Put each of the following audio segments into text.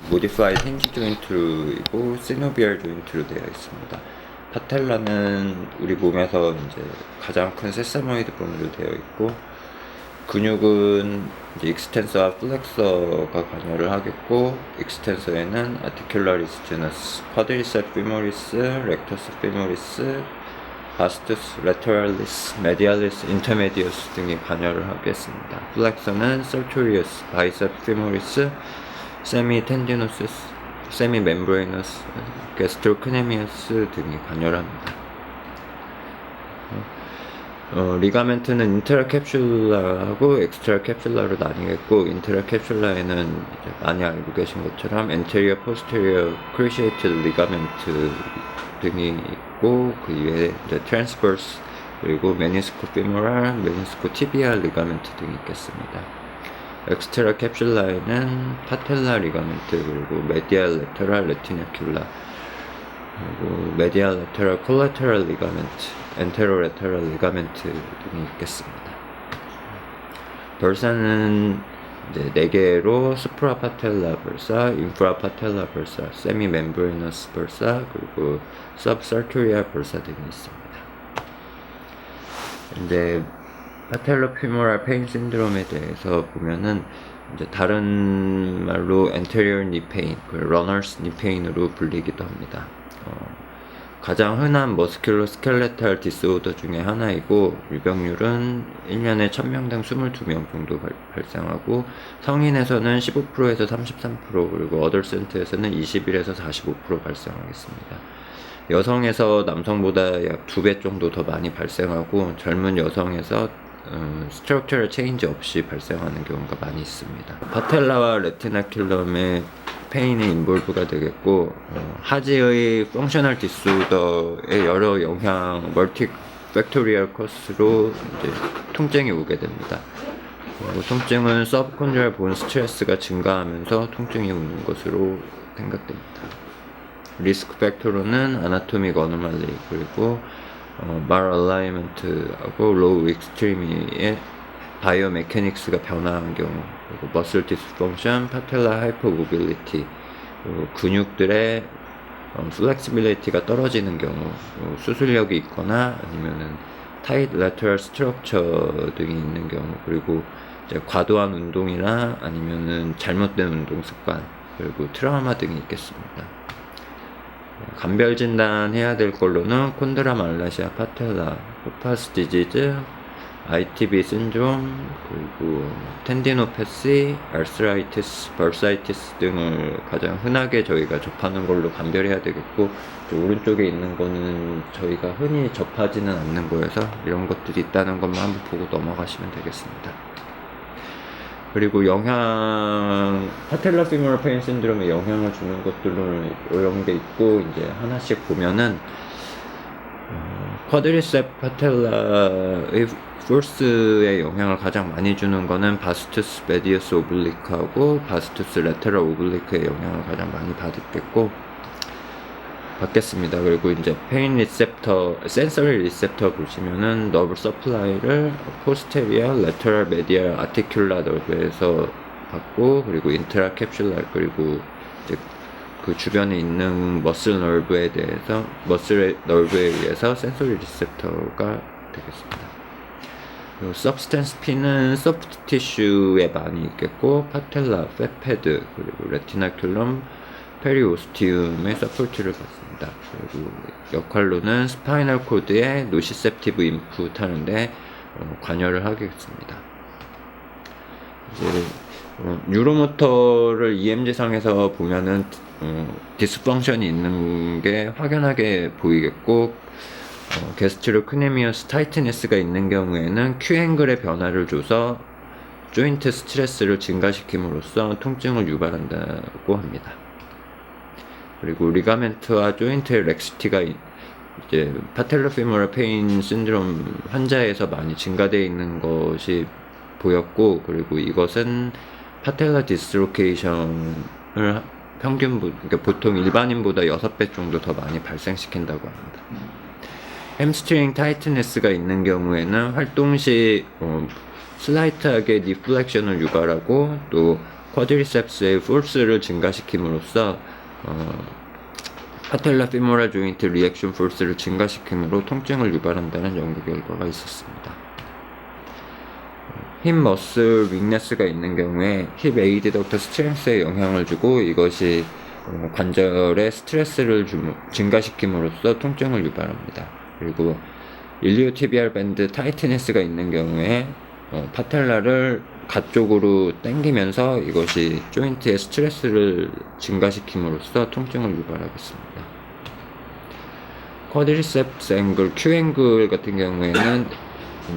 모디파이드 힌지 조인트이고 시노비얼 조인트로 되어 있습니다. 파텔라는 우리 몸에서 이제 가장 큰 세사모이드 봉으로 되어 있고, 근육은 이제 익스텐서와 플렉서가 관여를 하겠고, 익스텐서에는 아티큘라리스 제너스, 쿼드리셉 피모리스, 렉터스 피모리스, 바스투스 레터럴리스, 메디알리스, 인터메디어스 등이 관여를 하겠습니다. 플렉서는 설토리어스, 바이셉 피모리스, 세미 텐디노시스, 세미 멤브레이너스, 게스트로크네미어스 등이 관여를 합니다. 리가멘트는 인트라캡슐라하고 엑스트라캡슐라로 나뉘겠고, 인트라캡슐라에는 많이 알고 계신 것처럼 엔테리어, 포스테리어, 크루시에이티드 리가멘트 등이 있고, 그 이외에 트랜스버스, 그리고 메니스코 피모랄, 메니스코 티비알 리가멘트 등이 있겠습니다. 엑스트라 캡슐라에는 파텔라 리가멘트, 그리고 메디알 레터럴 레티나큘라, 그리고 메디알 레터럴 콜라테럴 리가멘트, 엔테로 레터럴 리가멘트 등이 있겠습니다. 벌사는 이제 4개로 스프라 파텔라 벌사, 인프라 파텔라 벌사, 세미 멤브레너스 벌사, 그리고 서브서토리아 벌사 등이 있습니다. 근데 파텔로피모랄 페인 신드롬에 대해서 보면은 이제 다른 말로 anterior knee pain, runners knee pain으로 불리기도 합니다. 가장 흔한 머스큘러 스켈레탈 디스오더 중에 하나이고, 유병률은 1년에 1000명당 22명 정도 발생하고, 성인에서는 15%에서 33%, 그리고 어덜센트에서는 21에서 45% 발생하겠습니다. 여성에서 남성보다 약 2배 정도 더 많이 발생하고, 젊은 여성에서 스트럭처럴 체인지 없이 발생하는 경우가 많이 있습니다. 파텔라와 레티나큘럼의 페인이 인볼브가 되겠고, 하지의 펑셔널 디스오더의 여러 영향, 멀티 팩토리얼 코스로 이제 통증이 오게 됩니다. 통증은 서브콘드랄 본 스트레스가 증가하면서 통증이 오는 것으로 생각됩니다. 리스크 팩토로는 아나토믹 어노말리, 그리고 말 얼라이먼트하고 로우 익스트리미의 바이오 메케닉스가 변화한 경우, 그리고 머슬 디스펑션, 파텔라 하이퍼모빌리티, 그리고 근육들의 플렉시빌리티가 떨어지는 경우, 수술력이 있거나 아니면은 타이트 레터럴 스트럭처 등이 있는 경우, 그리고 이제 과도한 운동이나 아니면은 잘못된 운동 습관, 그리고 트라우마 등이 있겠습니다. 감별 진단해야 될 걸로는 콘드라 말라시아 파텔라, 호파스 디지즈, ITB 신드롬, 그리고 텐디노패시, 알스라이티스, 벌사이티스 등을 가장 흔하게 저희가 접하는 걸로 감별해야 되겠고, 오른쪽에 있는 거는 저희가 흔히 접하지는 않는 거여서 이런 것들이 있다는 것만 한번 보고 넘어가시면 되겠습니다. 그리고 파텔라 피모럴 페인 신드롬에 영향을 주는 것들은 이런 게 있고, 이제 하나씩 보면은, 쿼드리셉 파텔라의 포스에 영향을 가장 많이 주는 거는 바스투스 메디어스 오블리크하고 바스투스 레테럴 오블리크의 영향을 가장 많이 받겠습니다. 그리고 이제 페인 리셉터, 센서리 리셉터 보시면은 너브 서플라이를 포스테리어, 레터럴, 메디얼, 아티큘라 너브에서 받고, 그리고 인트라 캡슐라, 그리고 이제 그 주변에 있는 머슬 너브에 의해서 센서리 리셉터가 되겠습니다. 그리고 서브스텐스 P는 소프트 티슈에 많이 있겠고, 파텔라, 페페드, 그리고 레티나큘럼, 페리오스티움의 서포트를 받습니다. 그리고 역할로는 스파이널 코드에 노시셉티브 인풋 하는데 관여를 하겠습니다. 이제 뉴로모터를 EMG상에서 보면은 디스펑션이 있는 게 확연하게 보이겠고, 게스트로크네미어스 타이트니스가 있는 경우에는 Q앵글의 변화를 줘서 조인트 스트레스를 증가시킴으로써 통증을 유발한다고 합니다. 그리고 리가멘트와 조인트의 렉시티가 이제 파텔로피모럴 페인 신드롬 환자에서 많이 증가되어 있는 것이 보였고, 그리고 이것은 파텔라 디스로케이션을 그러니까 보통 일반인보다 6배 정도 더 많이 발생시킨다고 합니다. 햄스트링 타이트니스가 있는 경우에는 활동 시 슬라이트하게 디플렉션을 유발하고, 또 쿼드리셉스의 포스를 증가시킴으로써 파텔라 피모랄 조인트 리액션 포스를 증가시킴으로 통증을 유발한다는 연구 결과가 있었습니다. 힙 머슬 윅네스가 있는 경우에 힙 에이디덕터 스트렝스에 영향을 주고 이것이 관절의 스트레스를 증가시킴으로써 통증을 유발합니다. 그리고 일리오티비알 밴드 타이트니스가 있는 경우에 파텔라를 가쪽으로 당기면서 이것이 조인트의 스트레스를 증가시킴으로써 통증을 유발하겠습니다. 쿼드리셉스 앵글, Q 앵글 같은 경우에는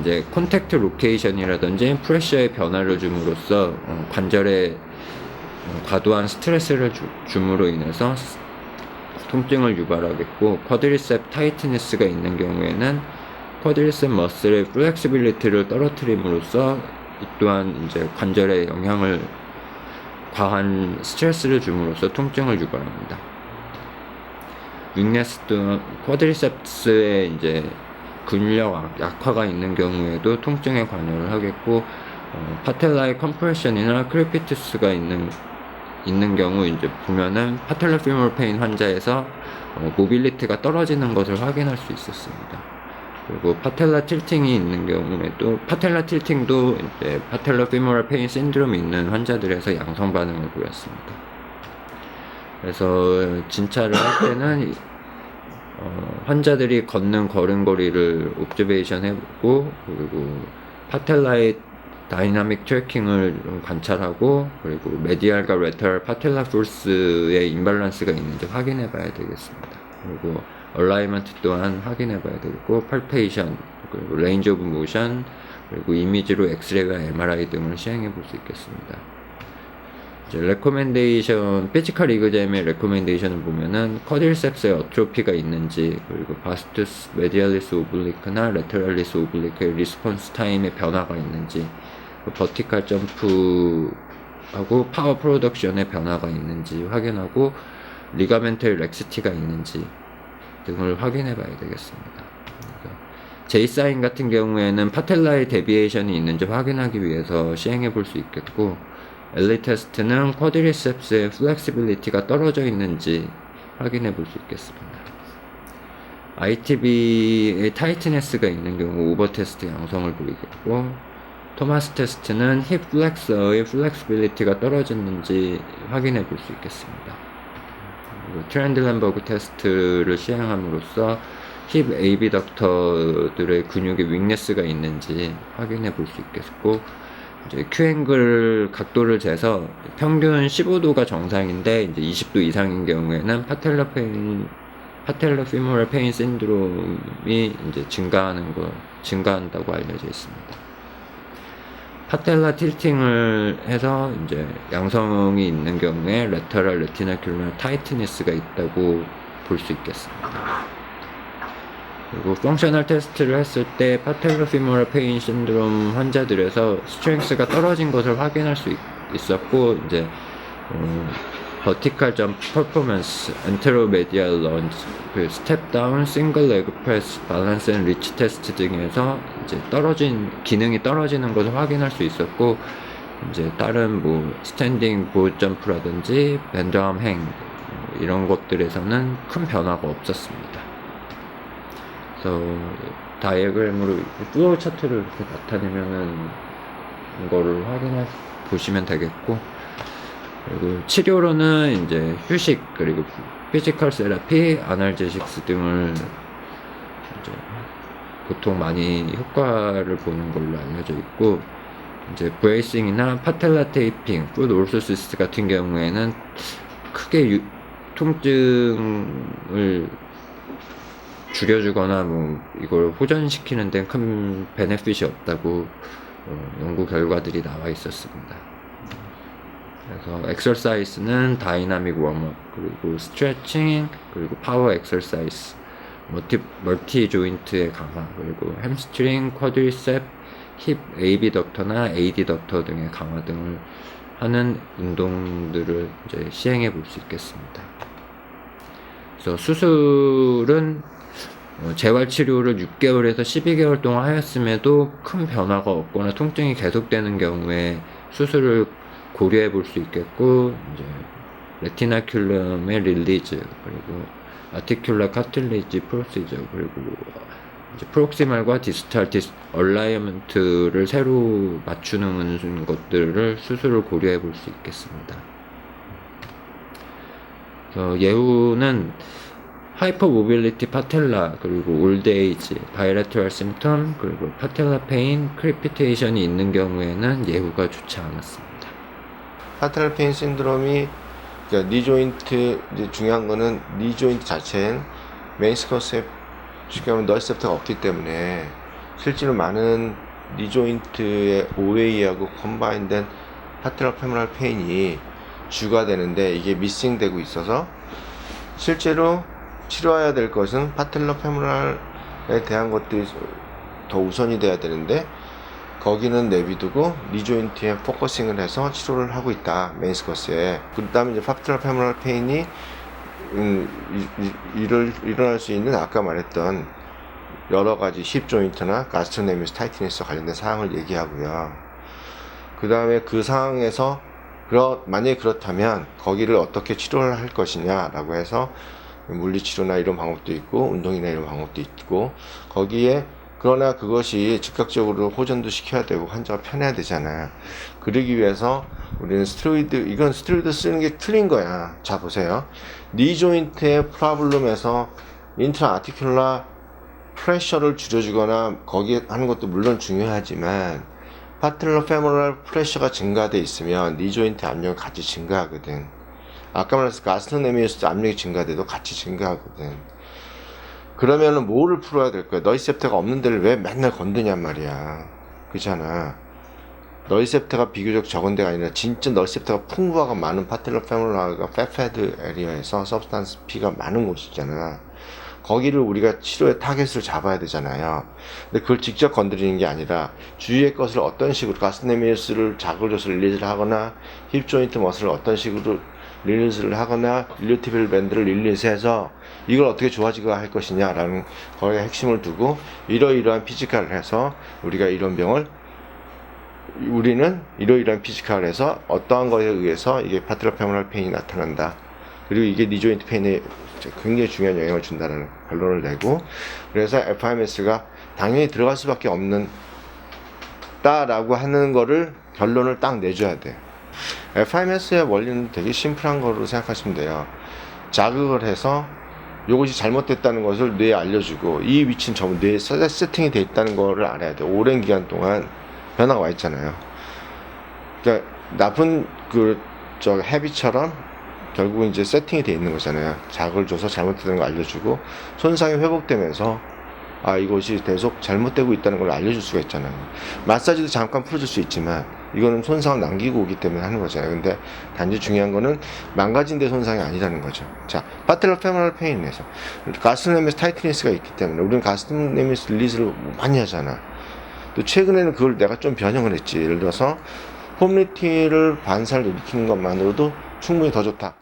이제 콘택트 로케이션이라든지 프레셔의 변화를 줌으로써 관절에 과도한 스트레스를 줌으로 인해서 통증을 유발하겠고, 쿼드리셉 타이트니스가 있는 경우에는 쿼드리셉 머슬의 플렉시빌리티를 떨어뜨림으로써 이 또한 이제 관절에 영향을 과한 스트레스를 줌으로써 통증을 유발합니다. 윅네스 또한 쿼드리셉스의 이제 근력 약화가 있는 경우에도 통증에 관여를 하겠고, 파텔라의 컴프레션이나 크리피투스가 있는 경우 이제 보면은 파텔라 피모럴 페인 환자에서 모빌리티가 떨어지는 것을 확인할 수 있었습니다. 그리고 파텔라 틸팅이 있는 경우에도 파텔라 틸팅도 이제 파텔라 피모럴 페인 신드롬이 있는 환자들에서 양성 반응을 보였습니다. 그래서 진찰을 할 때는 환자들이 걷는 걸음걸이를 옵저베이션 해보고, 그리고 파텔라의 다이나믹 트래킹을 관찰하고, 그리고 메디알과 레터럴 파텔라 포스의 임밸런스가 있는지 확인해 봐야 되겠습니다. 그리고 얼라이먼트 또한 확인해 봐야 되겠고, 팔페이션, 그리고 레인지 오브 모션, 그리고 이미지로 엑스레이와 MRI 등을 시행해 볼 수 있겠습니다. 이제 레코멘데이션, 피지컬 이그잼의 레코멘데이션을 보면은 쿼드리셉스의 어트로피가 있는지, 그리고 바스투스 메디알리스 오블리크나 레터럴리스 오블리크의 리스폰스 타임의 변화가 있는지, 버티컬 점프하고 파워 프로덕션의 변화가 있는지 확인하고, 리가멘트의 렉시티가 있는지 등을 확인해 봐야 되겠습니다. J사인 같은 경우에는 파텔라의 데비에이션이 있는지 확인하기 위해서 시행해 볼 수 있겠고, 엘리 테스트는 쿼드리셉스의 플렉시빌리티가 떨어져 있는지 확인해 볼 수 있겠습니다. ITB의 타이트네스가 있는 경우 오버 테스트 양성을 보이겠고, 토마스 테스트는 힙 플렉서의 플렉시빌리티가 떨어졌는지 확인해 볼 수 있겠습니다. 트렌들렌버그 테스트를 시행함으로써 힙 에이비덕터들의 근육에 윅네스가 있는지 확인해 볼 수 있겠고, 이제 Q앵글 각도를 재서 평균 15도가 정상인데 이제 20도 이상인 경우에는 파텔라 피모럴 페인 신드롬이 이제 증가한다고 알려져 있습니다. 파텔라 틸팅을 해서 이제 양성이 있는 경우에 레터럴 레티나큘러 타이트니스가 있다고 볼 수 있겠습니다. 그리고 펑셔널 테스트를 했을 때 파텔라 피모럴 페인 신드롬 환자들에서 스트렝스가 떨어진 것을 확인할 수 있었고, 이제 버티컬 점프 퍼포먼스, 엔테로 메디얼 런지, 그 스텝 다운, 싱글 레그 프레스, 밸런스 앤 리치 테스트 등에서 이제 기능이 떨어지는 것을 확인할 수 있었고, 이제 다른 뭐 스탠딩 보드 점프라든지 밴드암 행 이런 것들에서는 큰 변화가 없었습니다. 그래서 다이어그램으로 플로우 차트를 이렇게 나타내면은 이거를 보시면 되겠고, 그리고 치료로는 이제 휴식, 그리고 피지컬 세라피, 아날제식스 등을 이제 보통 많이 효과를 보는 걸로 알려져 있고, 이제 브레이싱이나 파텔라 테이핑, 풋 올소시스 같은 경우에는 크게 통증을 줄여주거나 뭐 이걸 호전시키는 데는 큰 베네핏이 없다고 연구 결과들이 나와 있었습니다. 그래서 엑서사이즈는 다이나믹 웜업, 그리고 스트레칭, 그리고 파워 엑서사이즈, 멀티 조인트의 강화, 그리고 햄스트링, 쿼드리셉, 힙 에이비덕터나 에이디덕터 등의 강화 등을 하는 운동들을 이제 시행해 볼 수 있겠습니다. 그래서 수술은 재활치료를 6개월에서 12개월 동안 하였음에도 큰 변화가 없거나 통증이 계속되는 경우에 수술을 고려해 볼 수 있겠고, 이제 레티나큘럼의 릴리즈, 그리고 아티큘라 카틸리지 프로시저, 그리고 이제 프록시말과 디스탈 얼라이먼트를 새로 맞추는 것들을 수술을 고려해 볼 수 있겠습니다. 예후는 하이퍼 모빌리티 파텔라, 그리고 올드에이지, 바이레트럴 심텀, 그리고 파텔라 페인, 크리피테이션이 있는 경우에는 예후가 좋지 않았습니다. 파텔라 페인 신드롬이, 그러니까 니 조인트, 이제 중요한 거는 니 조인트 자체엔 메니스커스에 쉽게 하면 널셉터가 없기 때문에 실제로 많은 니 조인트의 OA하고 컴바인된 파텔라 페모랄 페인이 주가 되는데 이게 미싱 되고 있어서 실제로 치료해야 될 것은 파텔라 페모랄에 대한 것들이 더 우선이 돼야 되는데 거기는 내비두고 니 조인트에 포커싱을 해서 치료를 하고 있다, 메니스커스에. 그 다음에 이제 파텔라 페모랄 페인이 일어날 수 있는 아까 말했던 여러 가지 힙 조인트나 가스트로네미스 타이티니스와 관련된 사항을 얘기하고요. 그 다음에 그 상황에서 만약에 그렇다면 거기를 어떻게 치료를 할 것이냐라고 해서 물리치료나 이런 방법도 있고 운동이나 이런 방법도 있고, 거기에 그러나 그것이 즉각적으로 호전도 시켜야 되고 환자가 편해야 되잖아요. 그러기 위해서 우리는 이건 스테로이드 쓰는 게 틀린 거야. 자, 보세요. 니 조인트의 프로블럼에서 인트라 아티큘라 프레셔를 줄여주거나 거기에 하는 것도 물론 중요하지만 파텔라 페모랄 프레셔가 증가돼 있으면 니 조인트 압력이 같이 증가하거든. 아까 말했을 가스트로네미우스 압력이 증가돼도 같이 증가하거든. 그러면은 뭐를 풀어야 될 거야? 너이셉터가 없는 데를 왜 맨날 건드냔 말이야. 그잖아. 너이셉터가 비교적 적은 데가 아니라 진짜 너이셉터가 풍부하고 많은 파텔라 페모랄과 페페드 에리어에서 서브스탄스 P가 많은 곳이잖아. 거기를 우리가 치료의 타겟을 잡아야 되잖아요. 근데 그걸 직접 건드리는 게 아니라 주위의 것을 어떤 식으로 가스트로네미우스를 자극을 줘서 릴리즈를 하거나 힙 조인트 머슬을 어떤 식으로 릴리즈를 하거나 일리오티빌 밴드를 릴리즈해서 이걸 어떻게 좋아지게 할 것이냐라는 거기에 핵심을 두고 이러이러한 피지컬을 해서 우리가 우리는 이러이러한 피지컬을 해서 어떠한 것에 의해서 이게 파텔라 페모랄 페인이 나타난다. 그리고 이게 니 조인트 페인에 굉장히 중요한 영향을 준다는 결론을 내고, 그래서 FIMS가 당연히 들어갈 수밖에 없는 다라고 하는 거를 결론을 딱 내줘야 돼. FIMS의 원리는 되게 심플한 거로 생각하시면 돼요. 자극을 해서 이것이 잘못됐다는 것을 뇌에 알려주고 이 위치는 전부 뇌에 세팅이 돼 있다는 거를 알아야 돼. 오랜 기간 동안 변화가 와 있잖아요. 그러니까 나쁜 헤비처럼 결국은 이제 세팅이 돼 있는 거잖아요. 자극을 줘서 잘못되는 걸 알려주고 손상이 회복되면서 이것이 계속 잘못되고 있다는 걸 알려줄 수가 있잖아요. 마사지도 잠깐 풀어줄 수 있지만 이거는 손상을 남기고 오기 때문에 하는 거잖아요. 근데 단지 중요한 거는 망가진 데 손상이 아니라는 거죠. 자, 파텔라 페모랄 페인에서 가스트로네미스 타이티니스가 있기 때문에 우리는 가스트로네미스 릴리즈를 많이 하잖아. 또 최근에는 그걸 내가 좀 변형을 했지. 예를 들어서 폼리티를 반사를 일으키는 것만으로도 충분히 더 좋다.